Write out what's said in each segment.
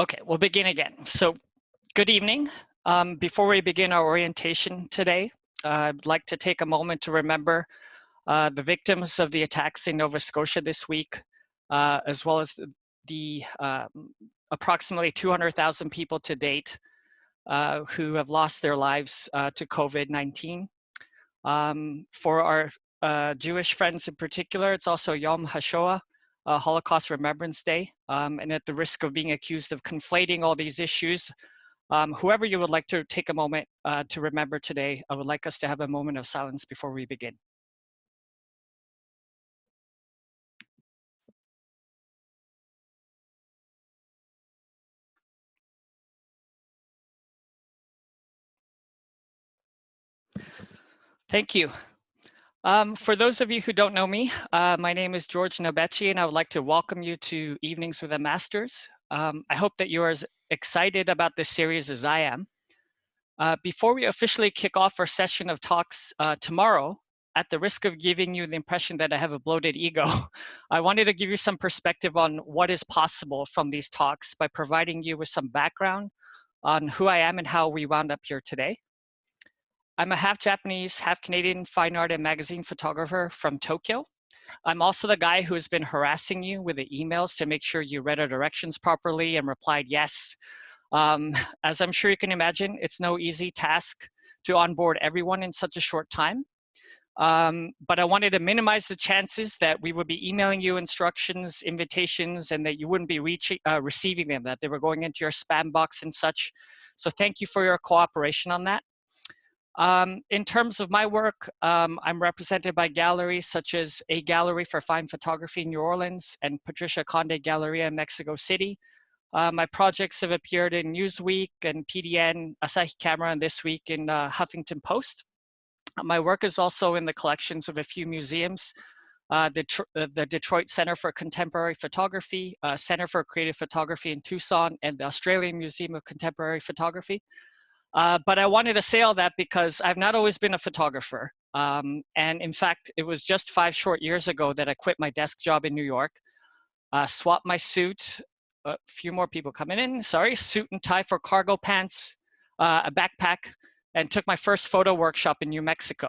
Okay, we'll begin again. So, good evening. Before we begin our orientation today, I'd like to take a moment to remember the victims of the attacks in Nova Scotia this week, as well as the approximately 200,000 people to date who have lost their lives to COVID-19. For our Jewish friends in particular, it's also Yom HaShoah, Holocaust Remembrance Day, and at the risk of being accused of conflating all these issues, whoever you would like to take a moment to remember today, I would like us to have a moment of silence before we begin. Thank you. For those of you who don't know me, my name is Georgina Betty, and I would like to welcome you to Evenings with the Masters. I hope that you are as excited about this series as I am. Before we officially kick off our session of talks tomorrow, at the risk of giving you the impression that I have a bloated ego, I wanted to give you some perspective on what is possible from these talks by providing you with some background on who I am and how we wound up here today. I'm a half Japanese, half Canadian fine art and magazine photographer from Tokyo. I'm also the guy who has been harassing you with the emails to make sure you read our directions properly and replied yes. As I'm sure you can imagine, it's no easy task to onboard everyone in such a short time. But I wanted to minimize the chances that we would be emailing you instructions, invitations, and that you wouldn't be receiving them, that they were going into your spam box and such. So thank you for your cooperation on that. In terms of my work, I'm represented by galleries such as A Gallery for Fine Photography in New Orleans and Patricia Conde Galleria in Mexico City. My projects have appeared in Newsweek and PDN, Asahi Camera, and this week in Huffington Post. My work is also in the collections of a few museums, the Detroit Center for Contemporary Photography, Center for Creative Photography in Tucson, and the Australian Museum of Contemporary Photography. But I wanted to say all that because I've not always been a photographer. And in fact, it was just 5 short years ago that I quit my desk job in New York, swapped my suit, a few more people coming in, sorry, suit and tie for cargo pants, a backpack, and took my first photo workshop in New Mexico,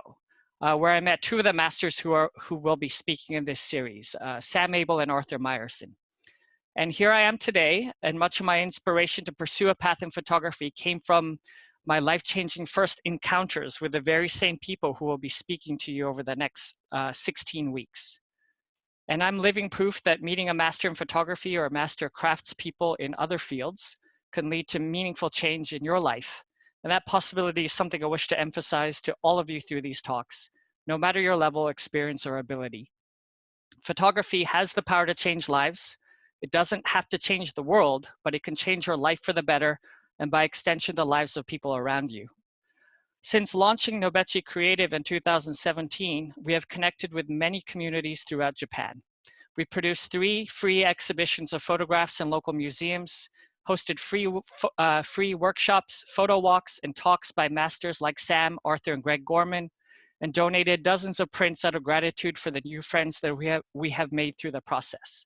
where I met 2 of the masters who will be speaking in this series, Sam Abell and Arthur Meyerson. And here I am today, and much of my inspiration to pursue a path in photography came from my life-changing first encounters with the very same people who will be speaking to you over the next 16 weeks. And I'm living proof that meeting a master in photography or a master craftspeople in other fields can lead to meaningful change in your life. And that possibility is something I wish to emphasize to all of you through these talks, no matter your level, experience, or ability. Photography has the power to change lives. It doesn't have to change the world, but it can change your life for the better, and by extension, the lives of people around you. Since launching Nobechi Creative in 2017, we have connected with many communities throughout Japan. We produced 3 free exhibitions of photographs in local museums, hosted free workshops, photo walks, and talks by masters like Sam, Arthur, and Greg Gorman, and donated dozens of prints out of gratitude for the new friends that we have made through the process.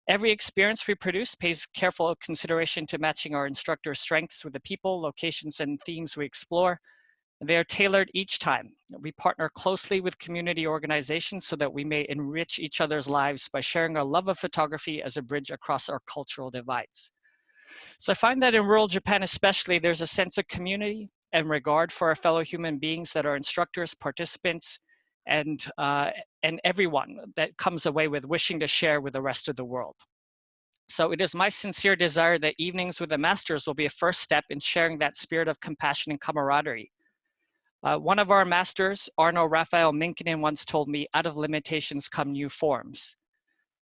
Every experience we produce pays careful consideration to matching our instructors' strengths with the people, locations, and themes we explore. They are tailored each time. We partner closely with community organizations so that we may enrich each other's lives by sharing our love of photography as a bridge across our cultural divides. So I find that in rural Japan especially, there's a sense of community and regard for our fellow human beings that are instructors, participants, and everyone that comes away with wishing to share with the rest of the world. So it is my sincere desire that Evenings with the Masters will be a first step in sharing that spirit of compassion and camaraderie. One of our masters, Arno Rafael Minkkinen, once told me, out of limitations come new forms.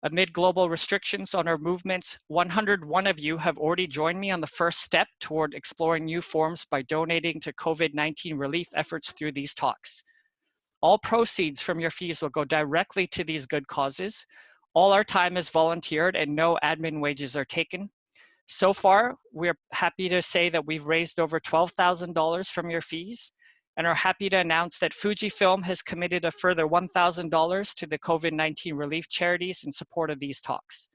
Amid global restrictions on our movements, 101 of you have already joined me on the first step toward exploring new forms by donating to COVID-19 relief efforts through these talks. All proceeds from your fees will go directly to these good causes. All our time is volunteered and no admin wages are taken. So far, we're happy to say that we've raised over $12,000 from your fees and are happy to announce that Fujifilm has committed a further $1,000 to the COVID-19 relief charities in support of these talks.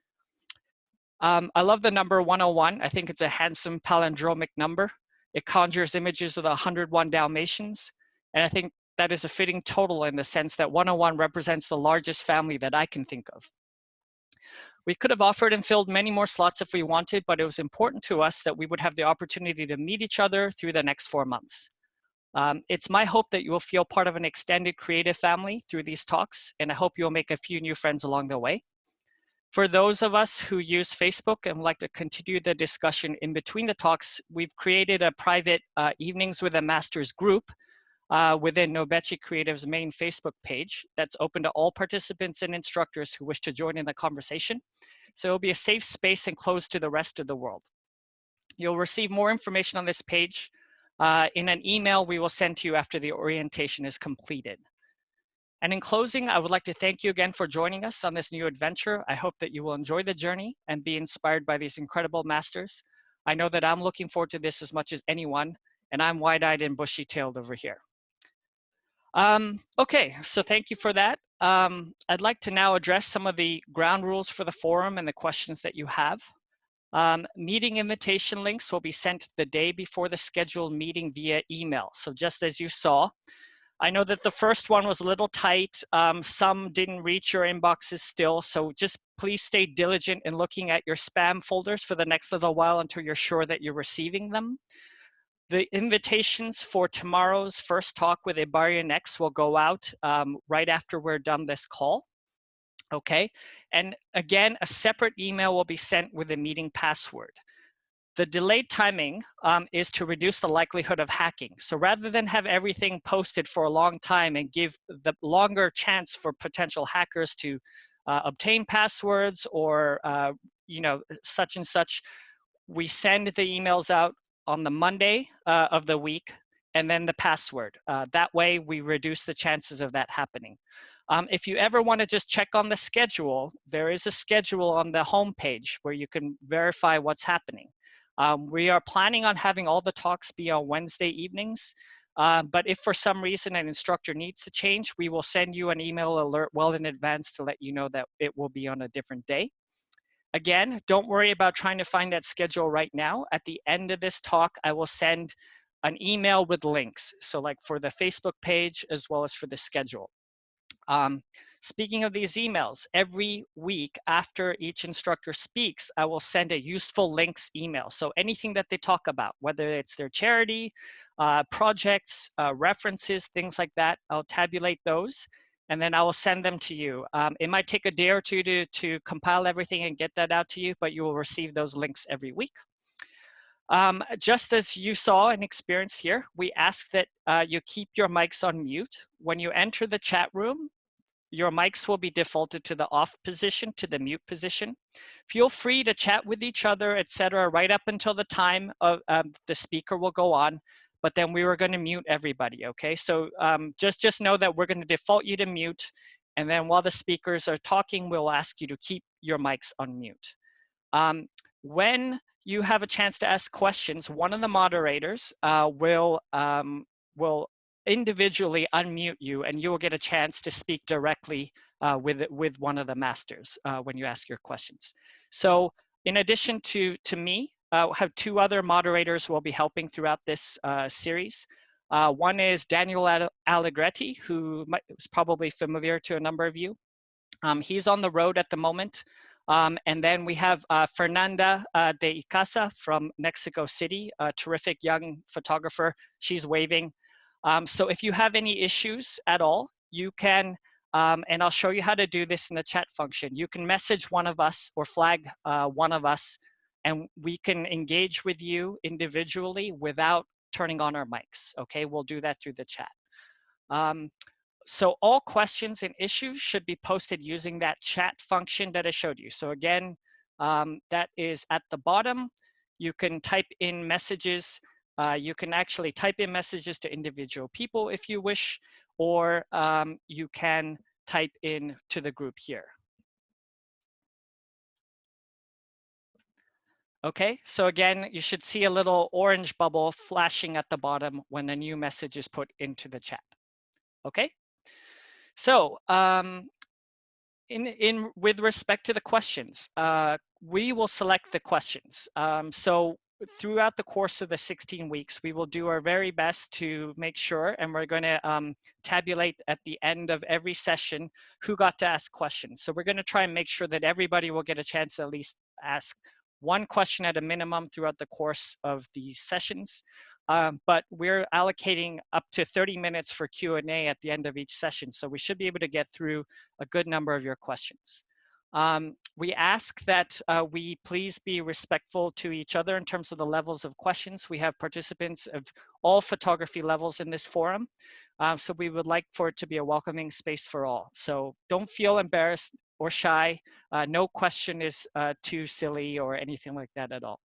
I love the number 101. I think it's a handsome palindromic number. It conjures images of the 101 Dalmatians. And I think that is a fitting total in the sense that 101 represents the largest family that I can think of. We could have offered and filled many more slots if we wanted, but it was important to us that we would have the opportunity to meet each other through the next 4 months. It's my hope that you will feel part of an extended creative family through these talks, and I hope you'll make a few new friends along the way. For those of us who use Facebook and would like to continue the discussion in between the talks, we've created a private Evenings with a Masters group within Nobechi Creative's main Facebook page that's open to all participants and instructors who wish to join in the conversation. So it'll be a safe space and closed to the rest of the world. You'll receive more information on this page in an email we will send to you after the orientation is completed. And in closing, I would like to thank you again for joining us on this new adventure. I hope that you will enjoy the journey and be inspired by these incredible masters. I know that I'm looking forward to this as much as anyone, and I'm wide-eyed and bushy-tailed over here. Okay, so thank you for that. I'd like to now address some of the ground rules for the forum and the questions that you have. Meeting invitation links will be sent the day before the scheduled meeting via email. So just as you saw, I know that the first one was a little tight. Some didn't reach your inboxes still. So just please stay diligent in looking at your spam folders for the next little while until you're sure that you're receiving them. The invitations for tomorrow's first talk with Ibarionex will go out right after we're done this call. Okay, and again, a separate email will be sent with the meeting password. The delayed timing is to reduce the likelihood of hacking. So rather than have everything posted for a long time and give the longer chance for potential hackers to obtain passwords or such and such, we send the emails out on the Monday of the week and then the password. That way we reduce the chances of that happening. If you ever want to just check on the schedule, there is a schedule on the home page where you can verify what's happening. We are planning on having all the talks be on Wednesday evenings, but if for some reason an instructor needs to change, we will send you an email alert well in advance to let you know that it will be on a different day. Again, don't worry about trying to find that schedule right now. At the end of this talk, I will send an email with links. So like for the Facebook page as well as for the schedule. Speaking of these emails, every week after each instructor speaks, I will send a useful links email. So anything that they talk about, whether it's their charity, projects, references, things like that, I'll tabulate those and then I will send them to you. It might take a day or two to compile everything and get that out to you, but you will receive those links every week. Just as you saw and experienced here, we ask that you keep your mics on mute. When you enter the chat room, your mics will be defaulted to the off position, to the mute position. Feel free to chat with each other, etc., right up until the time of the speaker will go on, but then we were going to mute everybody, okay? So just know that we're going to default you to mute, and then while the speakers are talking, we'll ask you to keep your mics on mute. When you have a chance to ask questions, one of the moderators will individually unmute you and you will get a chance to speak directly with one of the masters when you ask your questions. So in addition to me, I have two other moderators who will be helping throughout this series. One is Daniel Allegretti, who is probably familiar to a number of you. He's on the road at the moment. And then we have Fernanda de Icaza from Mexico City, a terrific young photographer. She's waving. So if you have any issues at all, you can, and I'll show you how to do this in the chat function. You can message one of us or flag one of us, and we can engage with you individually without turning on our mics, okay? We'll do that through the chat. So all questions and issues should be posted using that chat function that I showed you. So again, that is at the bottom. You can type in messages. You can actually type in messages to individual people if you wish, or you can type in to the group here. Okay, so again, you should see a little orange bubble flashing at the bottom when a new message is put into the chat. Okay, so with respect to the questions, we will select the questions. So throughout the course of the 16 weeks, we will do our very best to make sure, and we're going to tabulate at the end of every session who got to ask questions. So we're going to try and make sure that everybody will get a chance to at least ask one question at a minimum throughout the course of these sessions. But we're allocating up to 30 minutes for Q&A at the end of each session. So we should be able to get through a good number of your questions. We ask that we please be respectful to each other in terms of the levels of questions. We have participants of all photography levels in this forum. So we would like for it to be a welcoming space for all. So don't feel embarrassed or shy. No question is too silly or anything like that at all.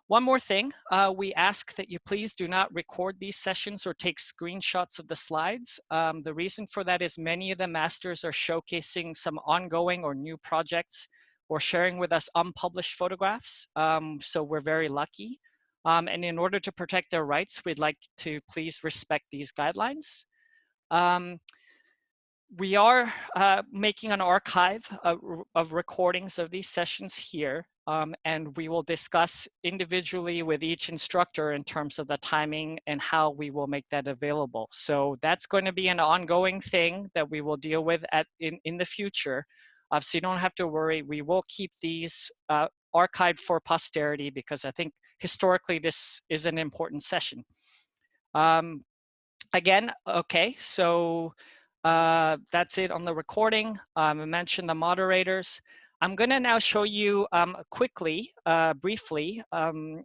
One more thing, we ask that you please do not record these sessions or take screenshots of the slides. The reason for that is many of the masters are showcasing some ongoing or new projects or sharing with us unpublished photographs. So we're very lucky. And in order to protect their rights, we'd like to please respect these guidelines. We are making an archive of recordings of these sessions here, and we will discuss individually with each instructor in terms of the timing and how we will make that available. So that's going to be an ongoing thing that we will deal with in the future. So you don't have to worry. We will keep these archived for posterity because I think historically this is an important session. Again, okay, so that's it on the recording. I mentioned the moderators. I'm going to now show you quickly, briefly,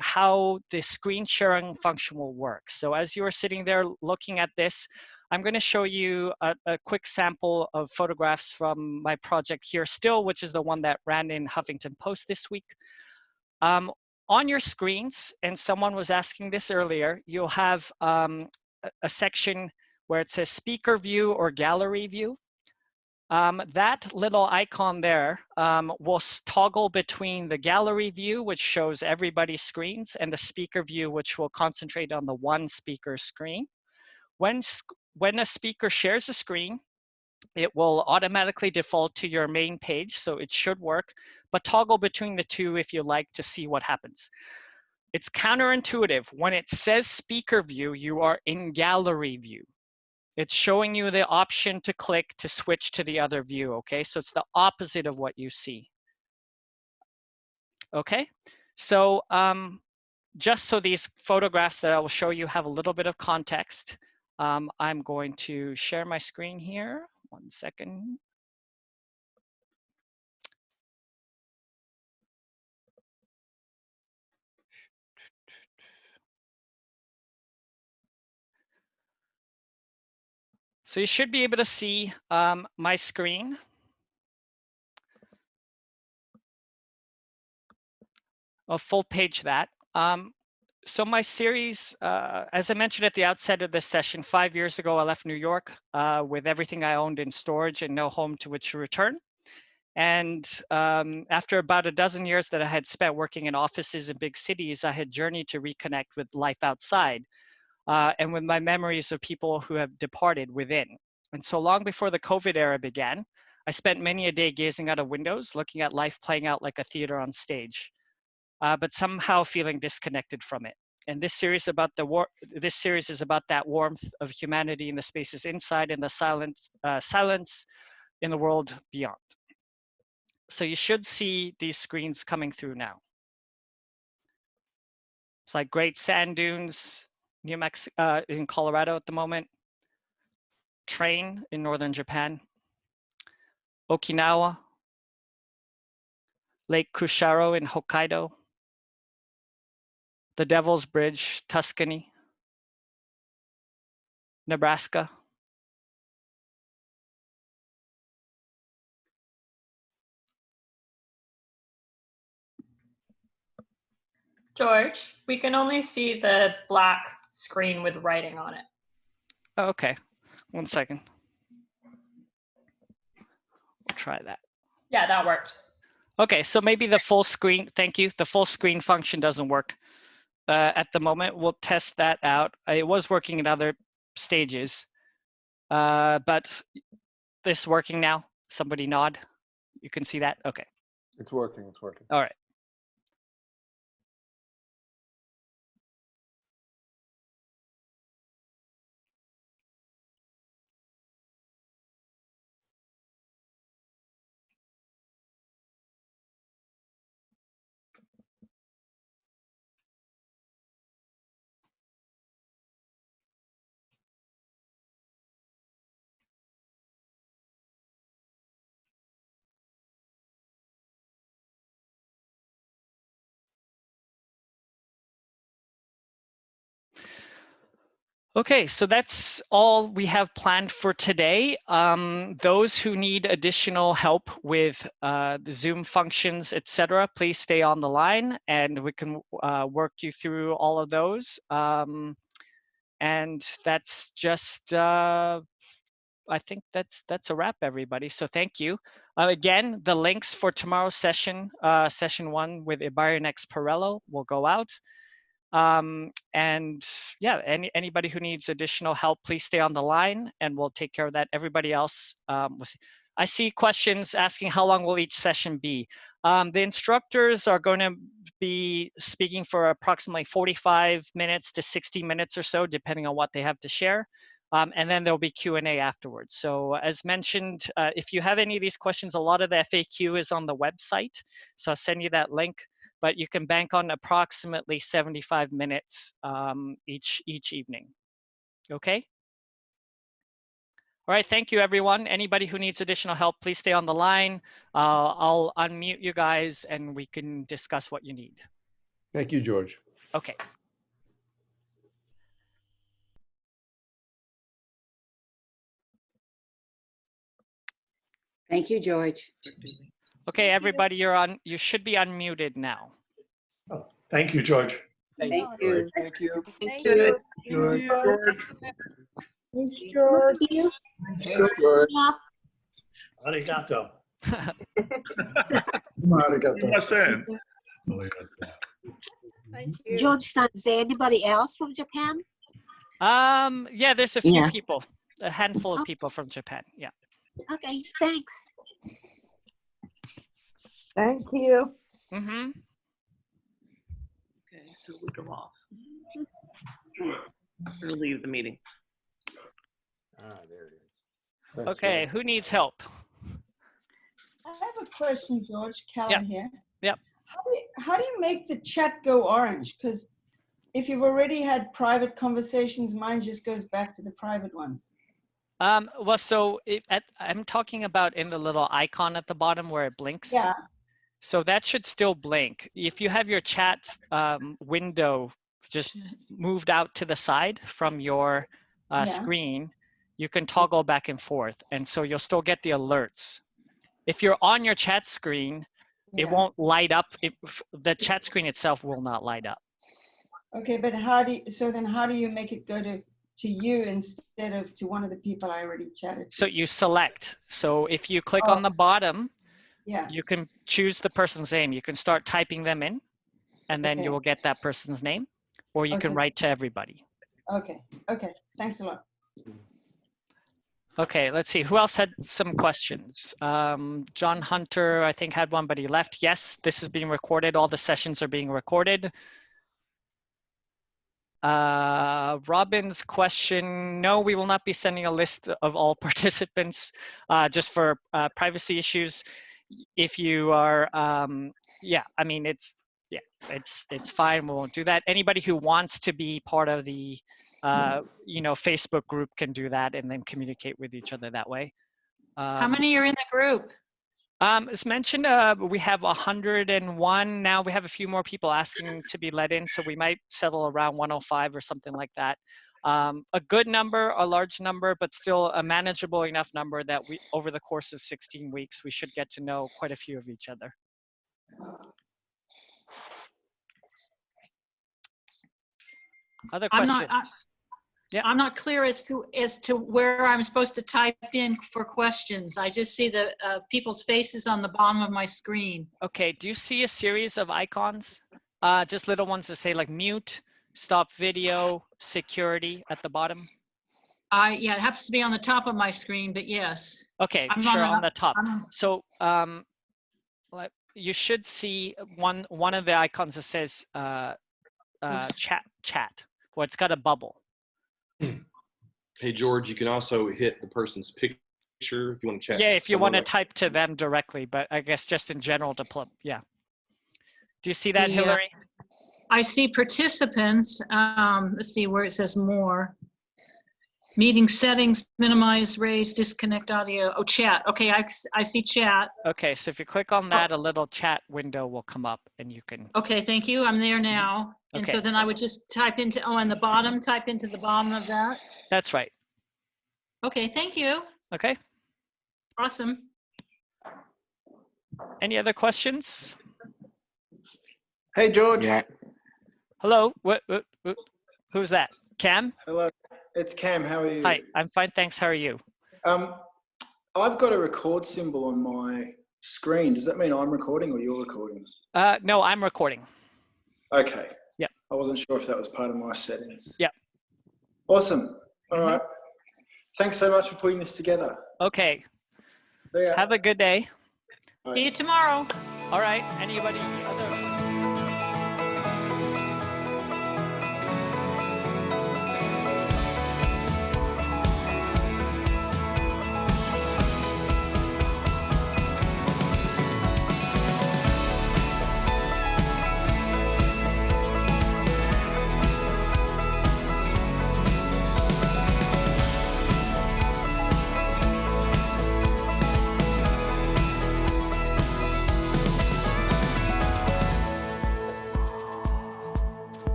how the screen sharing function will work. So as you are sitting there looking at this, I'm going to show you a quick sample of photographs from my project here still, which is the one that ran in Huffington Post this week. On your screens, and someone was asking this earlier, you'll have a section where it says speaker view or gallery view. That little icon there will toggle between the gallery view, which shows everybody's screens, and the speaker view, which will concentrate on the one speaker's screen. When a speaker shares a screen, it will automatically default to your main page, so it should work, but toggle between the two if you like to see what happens. It's counterintuitive. When it says speaker view, you are in gallery view. It's showing you the option to click to switch to the other view, okay? So it's the opposite of what you see. Okay, so just so these photographs that I will show you have a little bit of context, I'm going to share my screen here. 1 second. So you should be able to see my screen. I'll full page that. So my series, as I mentioned at the outset of this session, 5 years ago, I left New York with everything I owned in storage and no home to which to return. And after about a dozen years that I had spent working in offices in big cities, I had journeyed to reconnect with life outside and with my memories of people who have departed within. And so long before the COVID era began, I spent many a day gazing out of windows, looking at life playing out like a theater on stage, but somehow feeling disconnected from it. And this series is about that warmth of humanity in the spaces inside and the silence in the world beyond. So you should see these screens coming through now. It's like great sand dunes, New Mexico, in Colorado at the moment, train in northern Japan, Okinawa, Lake Kusharo in Hokkaido, the Devil's Bridge, Tuscany, Nebraska. George, we can only see the black screen with writing on it. Oh, okay, 1 second. We'll try that. Yeah, that worked. Okay, so maybe the full screen, thank you. The full screen function doesn't work at the moment. We'll test that out. It was working in other stages, but this is working now. Somebody nod. You can see that? Okay. It's working. It's working. All right. Okay, so that's all we have planned for today. Those who need additional help with the Zoom functions, etc., please stay on the line and we can work you through all of those. And that's just, I think that's a wrap, everybody. So thank you. Again, the links for tomorrow's session, session 1 with Ibarionex Perello will go out. And yeah, anybody who needs additional help, please stay on the line and we'll take care of that. Everybody else, we'll see. I see questions asking how long will each session be? The instructors are going to be speaking for approximately 45 minutes to 60 minutes or so, depending on what they have to share. And then there'll be Q&A afterwards. So as mentioned, if you have any of these questions, a lot of the FAQ is on the website. So I'll send you that link. But you can bank on approximately 75 minutes each evening. Okay? All right, thank you, everyone. Anybody who needs additional help, please stay on the line. I'll unmute you guys and we can discuss what you need. Thank you, George. Okay. Thank you, George. Okay, everybody, you should be unmuted now. Oh, thank you, George. Thank you. Thank you. Thank you. George. Thanks, George. Thanks, George. Arigato. Thank you. George-san, is there anybody else from Japan? Yeah, there's a few Yeah. people, a handful of people from Japan. Yeah. Okay, thanks. Thank you. Mm-hmm. Okay, so we go off. Or leave the meeting. Ah, there it is. Thanks, Okay, George. who needs help? I have a question, George. Callan here. Yep. How do you make the chat go orange? Because if you've already had private conversations, mine just goes back to the private ones. Well, so I'm talking about in the little icon at the bottom where it blinks. Yeah. So that should still blink. If you have your chat window just moved out to the side from your Yeah. screen, you can toggle back and forth. And so you'll still get the alerts. If you're on your chat screen, it Yeah. won't light up. The chat screen itself will not light up. Okay, but how do you make it go to you instead of to one of the people I already chatted to? So you select. So if you click Oh. on the bottom, Yeah. you can choose the person's name. You can start typing them in, and then Okay. you will get that person's name, or you can so- write to everybody. Okay. Okay. Thanks a lot. Okay, let's see. Who else had some questions? John Hunter, I think, had one, but he left. Yes, this is being recorded. All the sessions are being recorded. Robin's question, no, we will not be sending a list of all participants just for privacy issues. If you are, yeah, I mean, it's fine. We won't do that. Anybody who wants to be part of the, Facebook group can do that and then communicate with each other that way. How many are in the group? As mentioned, we have 101 now. We have a few more people asking to be let in, so we might settle around 105 or something like that. A good number, a large number, but still a manageable enough number that we, over the course of 16 weeks, we should get to know quite a few of each other. Other questions? Yeah. I'm not clear as to where I'm supposed to type in for questions. I just see the people's faces on the bottom of my screen. Okay, do you see a series of icons? Just little ones that say like mute, stop video, security at the bottom? Yeah, it happens to be on the top of my screen, but yes. Okay, I'm sure, on the top. I'm- So you should see one of the icons that says chat, or it's got a bubble. Hey, George, you can also hit the person's picture if you want to chat. Yeah, if you want to someone type to them directly, but I guess just in general to plug. Yeah. Do you see that, Yeah. Hillary? I see participants. Let's see where it says more. Meeting settings, minimize, raise, disconnect audio. Oh, chat. Okay, I see chat. Okay, so if you click on that, a little chat window will come up and you can. Okay, thank you. I'm there now. And so Okay. then I would just type into, on the bottom, type into the bottom of that. That's right. Okay, thank you. Okay. Awesome. Any other questions? Hey, George. Yeah. Hello. Who's that? Cam? Hello. It's Cam. How are you? Hi. I'm fine. Thanks. How are you? I've got a record symbol on my screen. Does that mean I'm recording or you're recording? No, I'm recording. Okay. Yep. I wasn't sure if that was part of my settings. Yep. Awesome. All right. Thanks so much for putting this together. Okay. See ya. Have a good day. Bye. See you tomorrow. All right. Anybody other